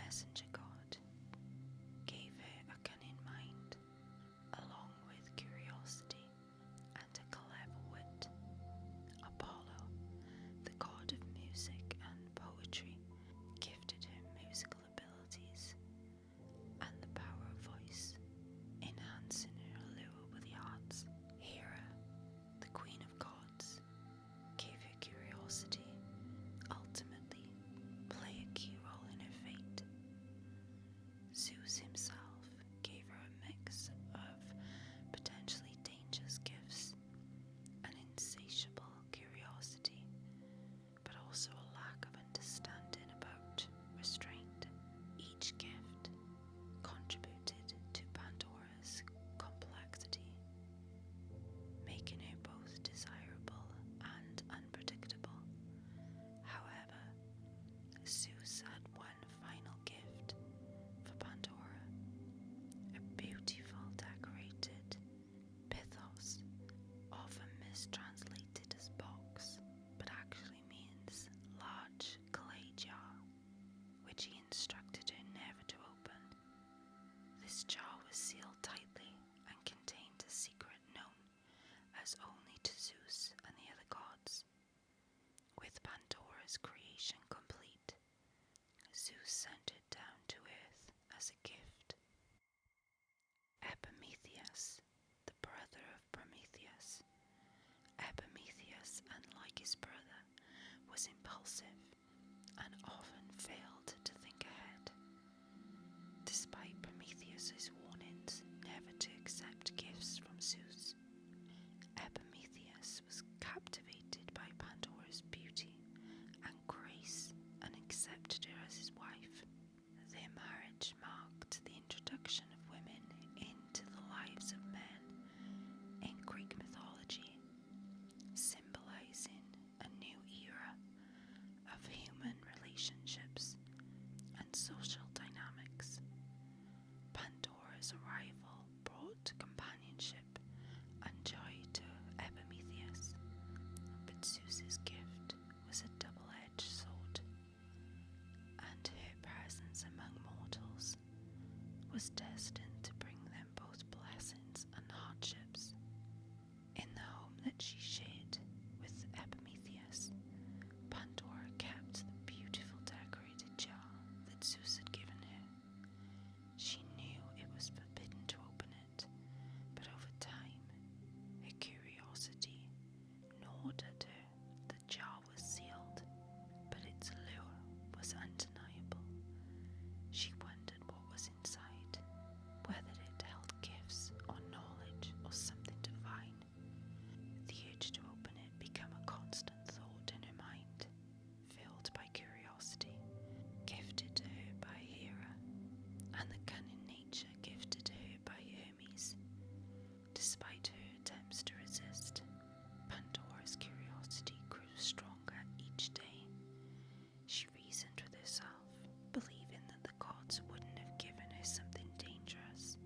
messenger god gave her a cunning mind, along with curiosity and a clever wit. Apollo, the god of music and poetry, gifted her musical abilities and the power of voice, enhancing her allure with the arts. Hera, the queen of gods, gave her curiosity, ultimately play a key role in her fate. Zeus himself gave her a mix of potentially dangerous gifts, an insatiable curiosity, but also a lack of understanding about restraint. Each gift contributed to Pandora's complexity, making her both desirable and unpredictable. However, Zeus had one final gift for Pandora, a beautiful decorated pithos, often mistranslated as box, but actually means large clay jar, which he instructed her never to open. This jar was sealed tightly and contained a secret known as only to Zeus and the other gods. With Pandora's creation complete, Zeus sent it down to earth as a gift. Epimetheus, the brother of Prometheus. Epimetheus, unlike his brother, was impulsive and often failed to think ahead. Despite Prometheus's warnings never to accept gifts from Zeus, Epimetheus was captivated by Pandora's beauty and grace and accepted her as his wife. Their marriage marked the introduction of women into the lives of men in Greek mythology, symbolizing a new era of human relationships and social dynamics. Pandora's arrival brought companionship and joy to Epimetheus, but Zeus's gift was a double-edged sword, and her presence among mortals was destined to bring them both blessings and hardships. In the home that she shared with Epimetheus, Pandora kept the beautiful decorated jar that Zeus had given her. She knew it was forbidden to open it, but over time, her curiosity gnawed at her. The jar was sealed, but its lure was undeniable. She wondered what was inside, whether it held gifts or knowledge or something divine. The urge to open it became a constant thought in her mind, filled by curiosity, gifted to her by Hera, and the cunning nature gifted to her by Hermes. Despite her attempts to resist, Pandora's curiosity grew stronger each day. She reasoned with herself, believing that the gods wouldn't have given her something dangerous,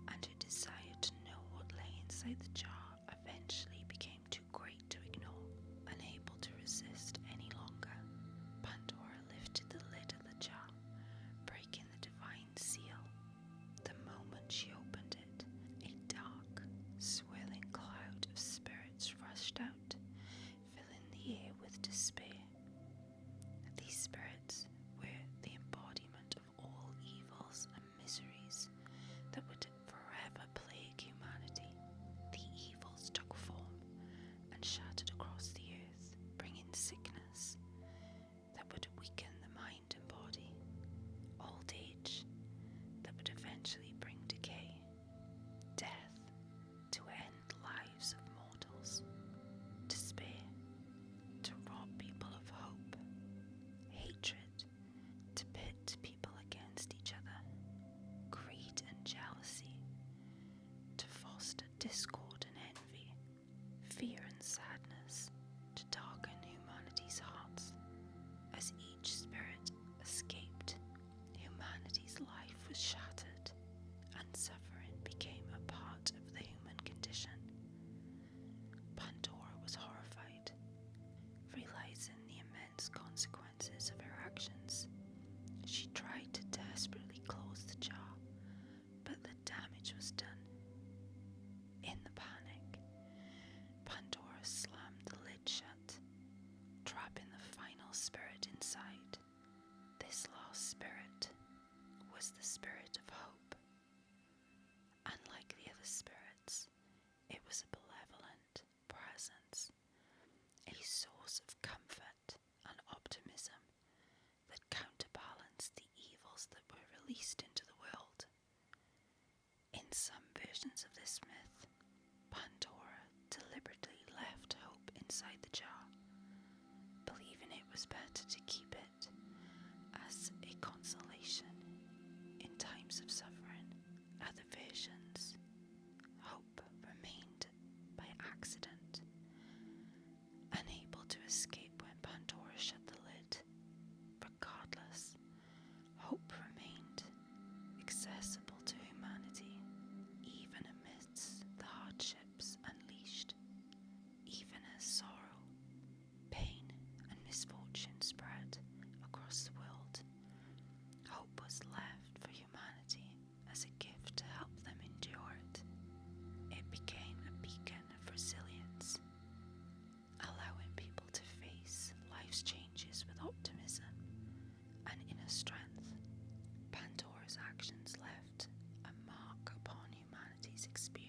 and her desire to know what lay inside the jar eventually became too great to ignore. Unable to resist any longer, Pandora lifted the lid of the jar, breaking the divine seal. The moment she opened it, a dark, swirling cloud of spirits rushed out, filling the air with despair. These spirits were the embodiment of all evils and miseries that would forever plague humanity. The evils took form and shattered across the earth, bringing sickness that would weaken the mind and body, old age that would eventually bring decay, death to end lives of mortals, despair to rob people of hope, hatred to pit people against each other, greed and jealousy to foster discord and envy, fear and sadness to darken humanity's hearts. As each spirit escaped, humanity's life was shattered, and suffering became a part of the human condition. Pandora was horrified, realizing the immense consequences of her actions. She tried was the spirit of hope. Unlike the other spirits, it was a benevolent presence, a source of comfort and optimism that counterbalanced the evils that were released into the world. In some versions of this myth, Pandora deliberately left hope inside the jar, believing it was better to keep it as a consolation in times of suffering. Other versions, hope remained by accident, unable to escape when Pandora shut the lid. Regardless, hope remained accessible to humanity, even amidst the hardships unleashed. Even as sorrow, pain, and misfortune spread across the world, hope was left for humanity as a gift to help them endure it. It became a beacon of resilience, allowing people to face life's changes with optimism and inner strength. Pandora's actions left a mark upon humanity's experience,